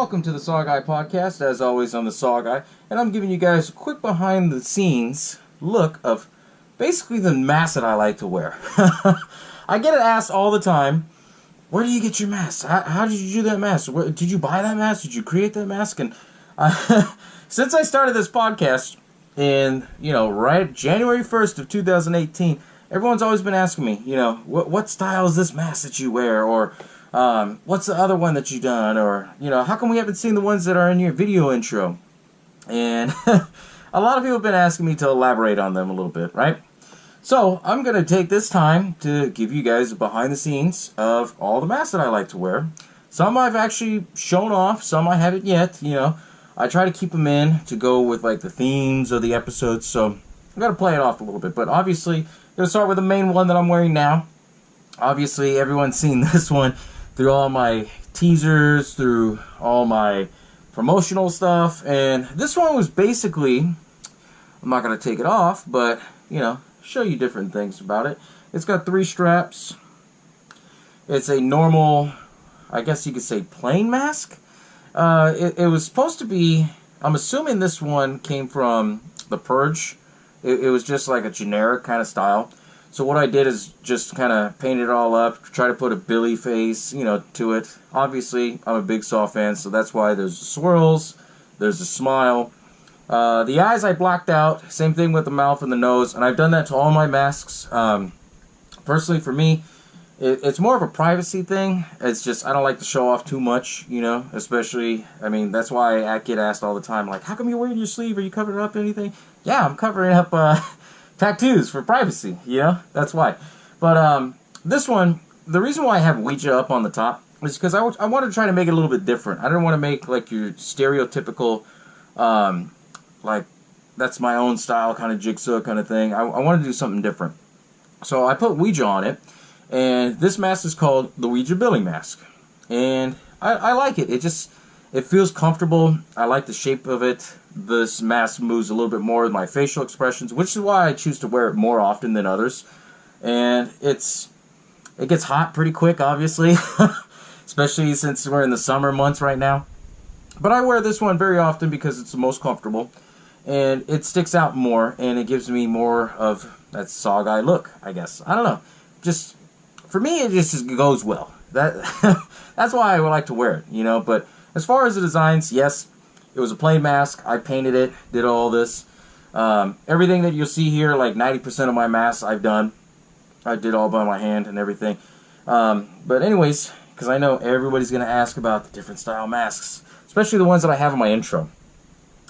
Welcome to the SaWGuy podcast. As always, I'm the SaWGuy, and I'm giving you guys a quick behind-the-scenes look of basically the mask that I like to wear. I get asked all the time, where do you get your mask? How did you do that mask? Did you buy that mask? Did you create that mask? And since I started this podcast in, right January 1st of 2018, everyone's always been asking me, what style is this mask that you wear? Or what's the other one that you've done? Or, how come we haven't seen the ones that are in your video intro? And a lot of people have been asking me to elaborate on them a little bit, right? So I'm going to take this time to give you guys a behind the scenes of all the masks that I like to wear. Some I've actually shown off, some I haven't yet, I try to keep them in to go with like the themes of the episodes, so I'm going to play it off a little bit. But obviously, I'm going to start with the main one that I'm wearing now. Obviously, everyone's seen this one through all my teasers, through all my promotional stuff, and this one was basically, I'm not going to take it off, but, show you different things about it. It's got 3 straps. It's a normal, I guess you could say, plain mask. It was supposed to be, I'm assuming this one came from The Purge. It was just like a generic kind of style. So what I did is just kind of paint it all up, try to put a Billy face, to it. Obviously, I'm a big Saw fan, so that's why there's the swirls, there's a smile. The eyes I blacked out, same thing with the mouth and the nose, and I've done that to all my masks. Personally, for me, it's more of a privacy thing. It's just, I don't like to show off too much, especially, that's why I get asked all the time, like, how come you're wearing your sleeve? Are you covering up anything? Yeah, I'm covering up tattoos for privacy, that's why. But this one, the reason why I have Ouija up on the top is because I want to try to make it a little bit different. I don't want to make like your stereotypical, like that's my own style kind of jigsaw kind of thing. I want to do something different. So I put Ouija on it, and this mask is called the Ouija Billy mask. And I like it. It feels comfortable. I like the shape of it. This mask moves a little bit more with my facial expressions, which is why I choose to wear it more often than others. And it gets hot pretty quick, obviously, especially since we're in the summer months right now. But I wear this one very often because it's the most comfortable, and it sticks out more, and it gives me more of that SaWGuy look, I guess. I don't know. Just, for me, it just goes well. That's why I would like to wear it, But as far as the designs, yes, it was a plain mask. I painted it, did all this. Everything that you'll see here, like 90% of my masks I've done. I did all by my hand and everything. But anyways, because I know everybody's going to ask about the different style masks, especially the ones that I have in my intro.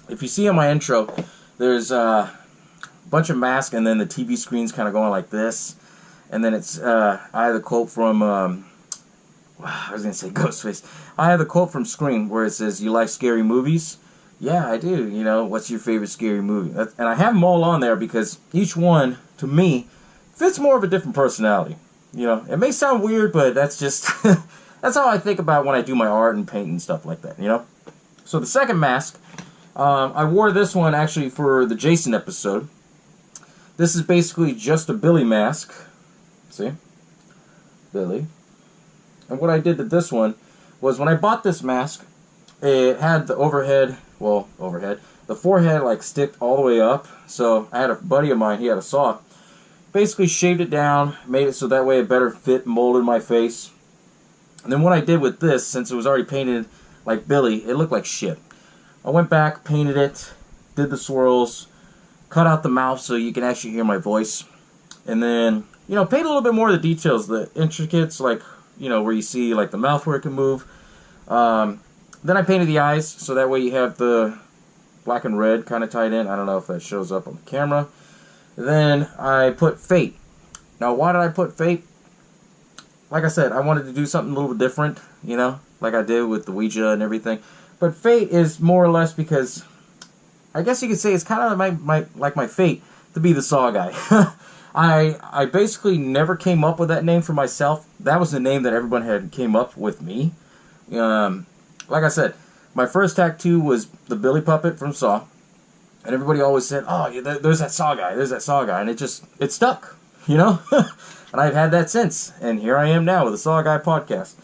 If you see in my intro, there's a bunch of masks, and then the TV screen's kind of going like this. And then it's, I have the quote from, I was going to say Ghostface. I have the quote from Scream where it says, "You like scary movies?" Yeah, I do. What's your favorite scary movie? And I have them all on there because each one, to me, fits more of a different personality. It may sound weird, but that's just, that's how I think about when I do my art and paint and stuff like that, So the second mask, I wore this one actually for the Jason episode. This is basically just a Billy mask. See? Billy. And what I did to this one was when I bought this mask, it had the the forehead like sticked all the way up. So I had a buddy of mine, he had a saw, basically shaved it down, made it so that way it better fit, molded my face. And then what I did with this, since it was already painted like Billy, it looked like shit. I went back, painted it, did the swirls, cut out the mouth so you can actually hear my voice, and then, paint a little bit more of the details, the intricates, like, where you see like the mouth where it can move. Then I painted the eyes, so that way you have the black and red kind of tied in. I don't know if that shows up on the camera. Then I put Fate. Now, why did I put Fate? Like I said, I wanted to do something a little bit different, like I did with the Ouija and everything. But Fate is more or less because, I guess you could say it's kind of my fate to be the SaWGuy. I basically never came up with that name for myself. That was the name that everyone had came up with me. Like I said, my first tattoo was the Billy puppet from Saw. And everybody always said, "Oh, yeah, there's that SaWGuy, there's that SaWGuy." And it stuck, And I've had that since. And here I am now with the SaWGuy podcast.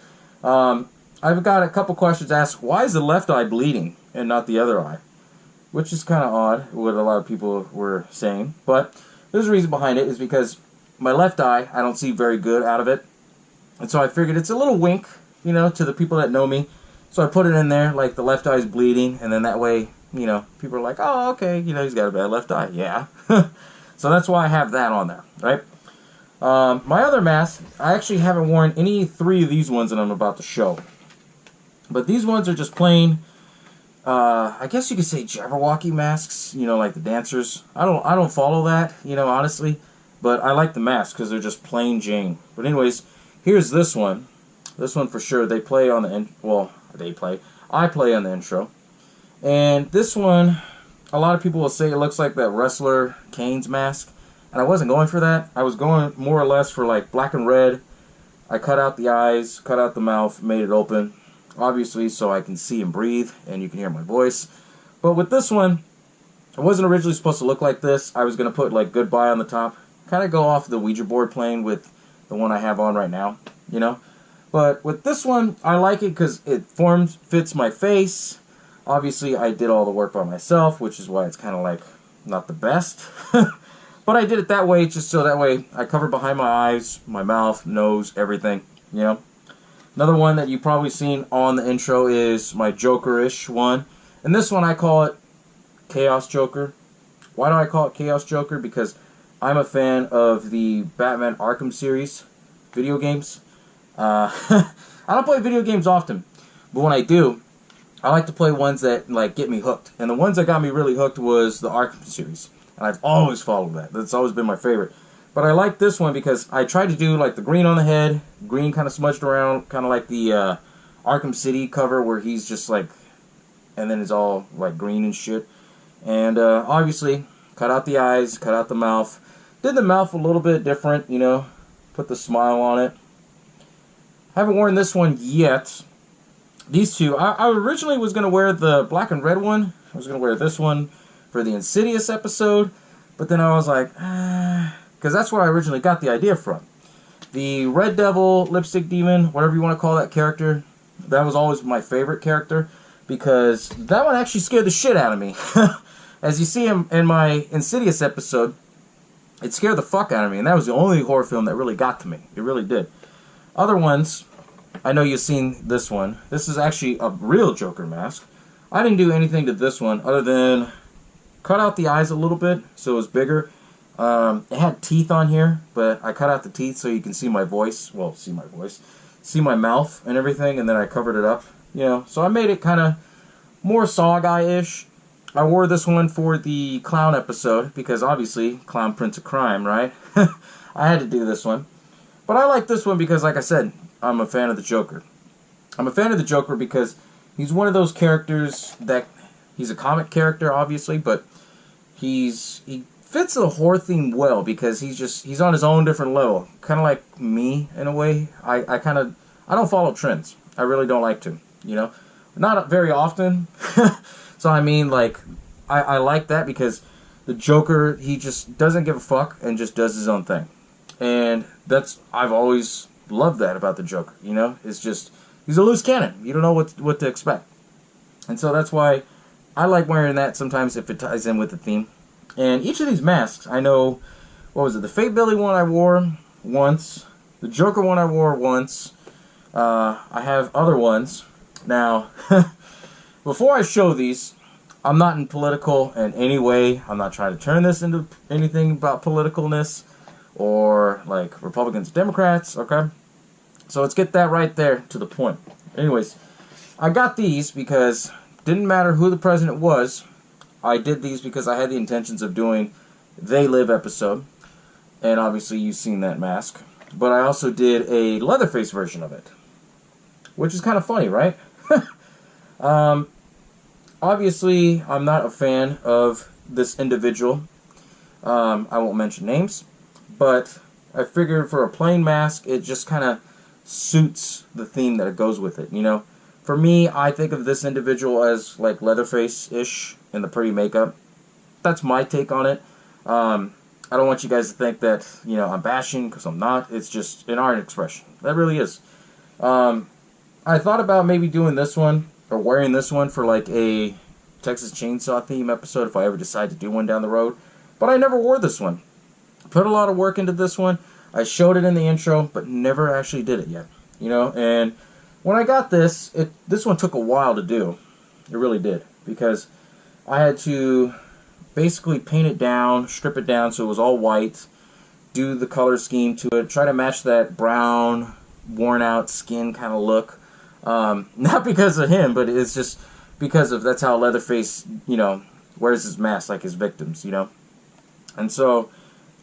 I've got a couple questions asked. Why is the left eye bleeding and not the other eye? Which is kind of odd, what a lot of people were saying. But there's a reason behind it, is because my left eye, I don't see very good out of it. And so I figured it's a little wink, you know, to the people that know me. So I put it in there, like the left eye's bleeding, and then that way, you know, people are like, oh, okay, you know, he's got a bad left eye. Yeah. So that's why I have that on there, right? My other mask, I actually haven't worn any 3 of these ones that I'm about to show. But these ones are just plain, I guess you could say Jabberwocky masks, you know, like the dancers. I don't follow that, you know, honestly. But I like the masks because they're just plain Jane. But anyways, here's this one. This one for sure. They play on the I play on the intro. And this one, a lot of people will say it looks like that wrestler Kane's mask. And I wasn't going for that. I was going more or less for like black and red. I cut out the eyes, cut out the mouth, made it open. Obviously so I can see and breathe and you can hear my voice. But with this one, it wasn't originally supposed to look like this. I was going to put like goodbye on the top. Kind of go off the Ouija board playing with the one I have on right now, you know. But with this one, I like it because it fits my face. Obviously, I did all the work by myself, which is why it's kind of like not the best. But I did it that way, just so that way I cover behind my eyes, my mouth, nose, everything, you know. Another one that you've probably seen on the intro is my Joker-ish one. And this one I call it Chaos Joker. Why do I call it Chaos Joker? Because I'm a fan of the Batman Arkham series video games. I don't play video games often, but when I do, I like to play ones that like get me hooked. And the ones that got me really hooked was the Arkham series. And I've always followed that. That's always been my favorite. But I like this one because I tried to do like the green on the head, green kind of smudged around, kind of like the Arkham City cover where he's just like, and then it's all like green and shit. And obviously, cut out the eyes, cut out the mouth. Did the mouth a little bit different, you know, put the smile on it. Haven't worn this one yet. These two, I originally was going to wear the black and red one. I was going to wear this one for the Insidious episode. But then I was like, because that's where I originally got the idea from. The Red Devil, Lipstick Demon, whatever you want to call that character, that was always my favorite character. Because that one actually scared the shit out of me. As you see in my Insidious episode, it scared the fuck out of me. And that was the only horror film that really got to me. It really did. Other ones, I know you've seen this one. This is actually a real Joker mask. I didn't do anything to this one other than cut out the eyes a little bit so it was bigger. It had teeth on here, but I cut out the teeth so you can see my voice. Well, see my voice. See my mouth and everything, and then I covered it up. You know, so I made it kind of more SaWGuy-ish. I wore this one for the clown episode because obviously, Clown Prince of Crime, right? I had to do this one. But I like this one because, like I said, I'm a fan of the Joker. I'm a fan of the Joker because he's one of those characters that, he's a comic character, obviously, but he fits the horror theme well because he's on his own different level. Kind of like me, in a way. I don't follow trends. I really don't like to, you know. Not very often. So, I mean, like, I like that because the Joker, he just doesn't give a fuck and just does his own thing. And I've always loved that about the Joker, you know? It's just, he's a loose cannon. You don't know what to expect. And so that's why I like wearing that sometimes if it ties in with the theme. And each of these masks, I know, what was it? The Fate Billy one I wore once. The Joker one I wore once. I have other ones. Now, before I show these, I'm not in political in any way. I'm not trying to turn this into anything about politicalness or like Republicans, Democrats, okay? So let's get that right there to the point. Anyways, I got these because didn't matter who the president was. I did these because I had the intentions of doing They Live episode. And obviously you've seen that mask. But I also did a Leatherface version of it. Which is kind of funny, right? Obviously, I'm not a fan of this individual. I won't mention names. But I figured for a plain mask, it just kind of suits the theme that it goes with it, you know? For me, I think of this individual as like Leatherface-ish in the pretty makeup. That's my take on it. I don't want you guys to think that, you know, I'm bashing, because I'm not. It's just an art expression. That really is. I thought about maybe doing this one, or wearing this one for like a Texas Chainsaw theme episode if I ever decide to do one down the road. But I never wore this one. Put a lot of work into this one. I showed it in the intro, but never actually did it yet. You know, and when I got this, this one took a while to do. It really did. Because I had to basically paint it down, strip it down so it was all white, do the color scheme to it, try to match that brown, worn out skin kind of look. Not because of him, but it's just because of that's how Leatherface, you know, wears his mask like his victims, you know. And so,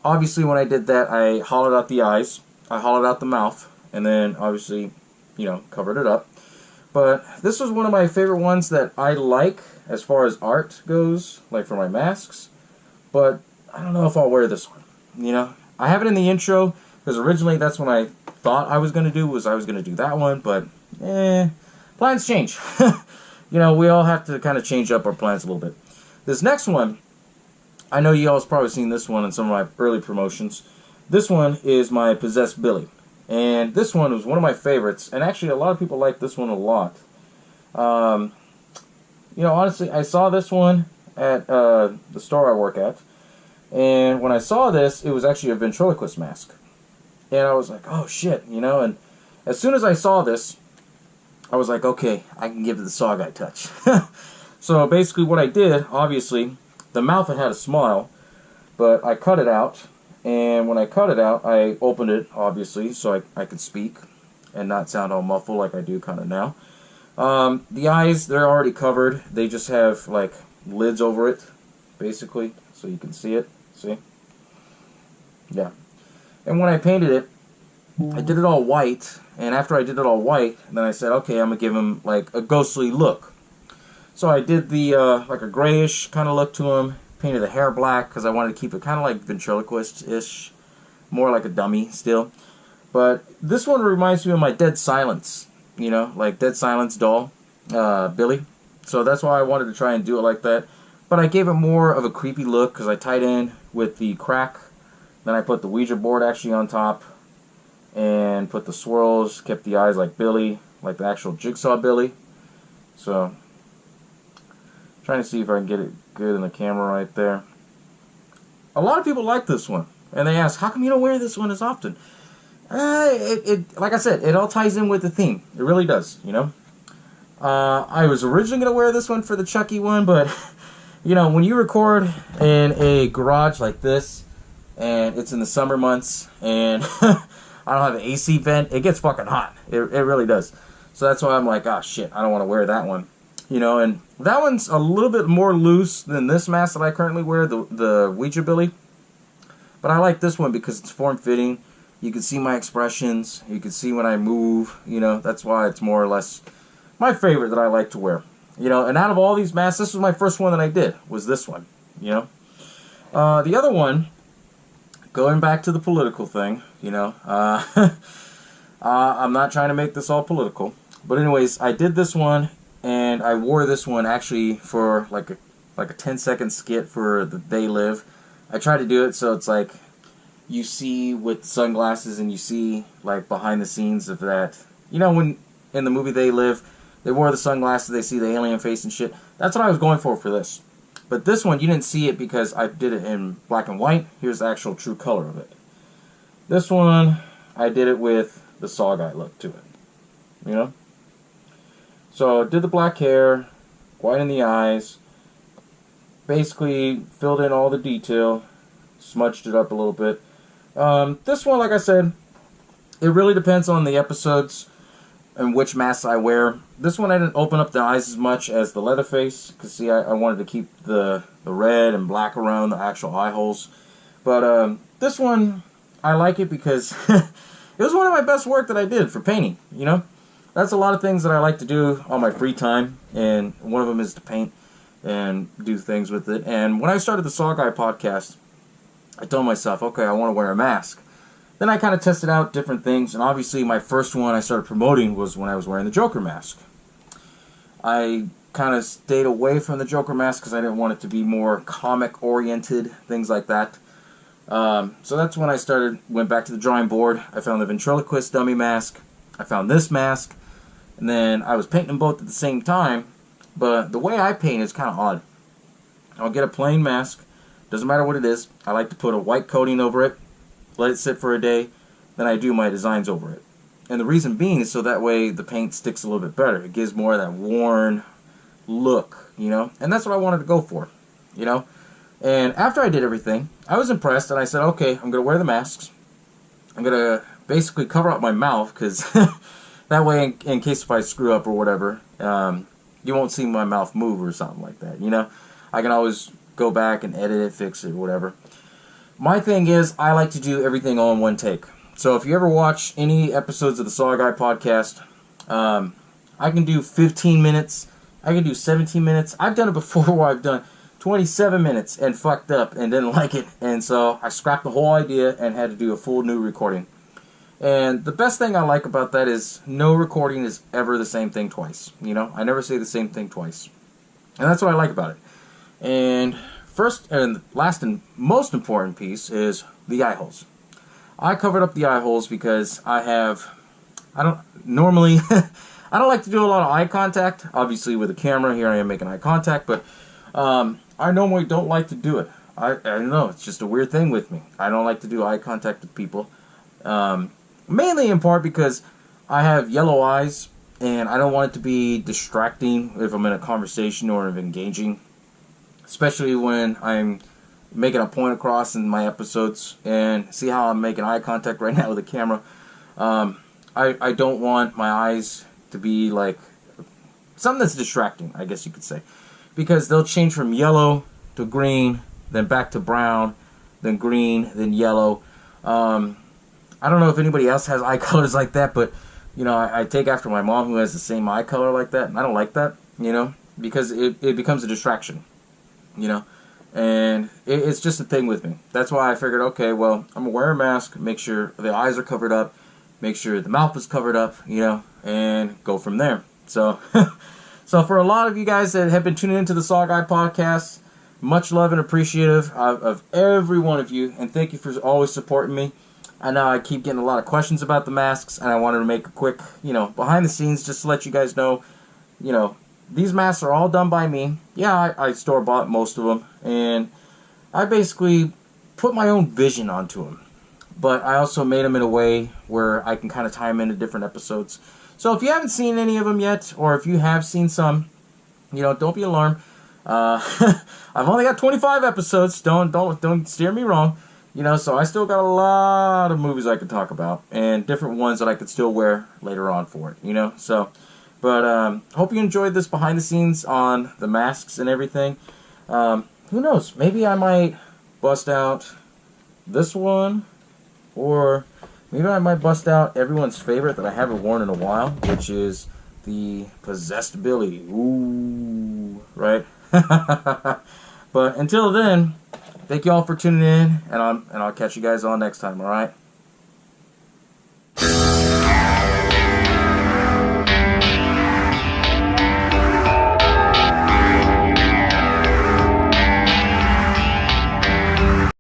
obviously when I did that, I hollowed out the eyes, I hollowed out the mouth, and then obviously, you know, covered it up. But this was one of my favorite ones that I like as far as art goes, like for my masks. But I don't know if I'll wear this one, you know. I have it in the intro, because originally that's what I thought I was going to do, was I was going to do that one, but, plans change. You know, we all have to kind of change up our plans a little bit. This next one, I know you all have probably seen this one in some of my early promotions. This one is my Possessed Billy. And this one was one of my favorites, and actually a lot of people like this one a lot. You know, honestly, I saw this one at the store I work at, and when I saw this, it was actually a ventriloquist mask. And I was like, oh shit, you know, and as soon as I saw this, I was like, okay, I can give it the SaWGuy touch. So basically what I did, obviously, the mouth had a smile, but I cut it out, and when I cut it out, I opened it, obviously, so I could speak and not sound all muffled like I do kind of now. The eyes, they're already covered. They just have, like, lids over it, basically, so you can see it. See? Yeah. And when I painted it, I did it all white, and after I did it all white, then I said, okay, I'm going to give him, like, a ghostly look. So I did the, like a grayish kind of look to him, painted the hair black, because I wanted to keep it kind of like ventriloquist-ish, more like a dummy still. But this one reminds me of my Dead Silence, you know, like Dead Silence doll, Billy. So that's why I wanted to try and do it like that. But I gave it more of a creepy look, because I tied in with the crack. Then I put the Ouija board actually on top, and put the swirls, kept the eyes like Billy, like the actual Jigsaw Billy. So, trying to see if I can get it good in the camera right there. A lot of people like this one, and they ask, how come you don't wear this one as often? Like I said, it all ties in with the theme. It really does, you know. I was originally going to wear this one for the Chucky one, but, you know, when you record in a garage like this, and it's in the summer months, and I don't have an AC vent, it gets fucking hot. It really does. So that's why I'm like, oh shit, I don't want to wear that one. You know, and that one's a little bit more loose than this mask that I currently wear, the Ouija Billy. But I like this one because it's form-fitting. You can see my expressions. You can see when I move. You know, that's why it's more or less my favorite that I like to wear. You know, and out of all these masks, this was my first one that I did, was this one. You know. The other one, going back to the political thing, you know. I'm not trying to make this all political. But anyways, I did this one. And I wore this one actually for like a 10-second skit for the They Live. I tried to do it so it's like you see with sunglasses and you see like behind the scenes of that. You know when in the movie They Live, they wore the sunglasses, they see the alien face and shit. That's what I was going for this. But this one, you didn't see it because I did it in black and white. Here's the actual true color of it. This one, I did it with the SaWGuy look to it. You know? So, did the black hair, white in the eyes, basically filled in all the detail, smudged it up a little bit. This one, like I said, it really depends on the episodes and which masks I wear. This one I didn't open up the eyes as much as the Leatherface, because see, I wanted to keep the red and black around the actual eye holes. But this one, I like it because it was one of my best work that I did for painting, you know? That's a lot of things that I like to do on my free time, and one of them is to paint and do things with it. And when I started the SaWGuy podcast, I told myself, okay, I want to wear a mask. Then I kind of tested out different things, and obviously my first one I started promoting was when I was wearing the Joker mask. I kind of stayed away from the Joker mask because I didn't want it to be more comic-oriented, things like that. So that's when I went back to the drawing board. I found the ventriloquist dummy mask. I found this mask. and then I was painting them both at the same time. But the way I paint is kind of odd. I'll get a plain mask, doesn't matter what it is. I like to put a white coating over it, let it sit for a day, then I do my designs over it. And the reason being is so that way the paint sticks a little bit better. It gives more of that worn look, you know? And that's what I wanted to go for, you know? And after I did everything, I was impressed, and I said, okay, I'm going to wear the masks. I'm going to basically cover up my mouth, because that way, in case if I screw up or whatever, you won't see my mouth move or something like that, you know? I can always go back and edit it, fix it, whatever. My thing is, I like to do everything all in one take. So if you ever watch any episodes of the SaWGuy podcast, I can do 15 minutes. I can do 17 minutes. I've done it before where I've done 27 minutes and fucked up and didn't like it. And so I scrapped the whole idea and had to do a full new recording. And the best thing I like about that is no recording is ever the same thing twice. You know, I never say the same thing twice. And that's what I like about it. And first and last and most important piece is the eye holes. I covered up the eye holes because I don't like to do a lot of eye contact. Obviously with a camera, here I am making eye contact, but I normally don't like to do it. I don't know, it's just a weird thing with me. I don't like to do eye contact with people. Mainly in part because I have yellow eyes, and I don't want it to be distracting if I'm in a conversation or if engaging. Especially when I'm making a point across in my episodes, and see how I'm making eye contact right now with the camera. I don't want my eyes to be like something that's distracting, I guess you could say, because they'll change from yellow to green, then back to brown, then green, then yellow. I don't know if anybody else has eye colors like that, but you know, I take after my mom, who has the same eye color like that, and I don't like that, you know, because it becomes a distraction, you know. And it's just a thing with me. That's why I figured, okay, well, I'm going to wear a mask, make sure the eyes are covered up, make sure the mouth is covered up, you know, and go from there. So, so for a lot of you guys that have been tuning into the SaWGuy podcast, much love and appreciative of every one of you, and thank you for always supporting me. I know I keep getting a lot of questions about the masks, and I wanted to make a quick, you know, behind the scenes just to let you guys know, you know, these masks are all done by me. Yeah, I store-bought most of them, and I basically put my own vision onto them. But I also made them in a way where I can kind of tie them into different episodes. So if you haven't seen any of them yet, or if you have seen some, you know, don't be alarmed. I've only got 25 episodes. Don't steer me wrong. You know, so I still got a lot of movies I could talk about, and different ones that I could still wear later on for it. You know, so. But hope you enjoyed this behind the scenes on the masks and everything. Who knows? Maybe I might bust out this one, or maybe I might bust out everyone's favorite that I haven't worn in a while, which is the Possessed ability. Ooh, right? But until then, thank you all for tuning in, and I'll catch you guys all next time. All right.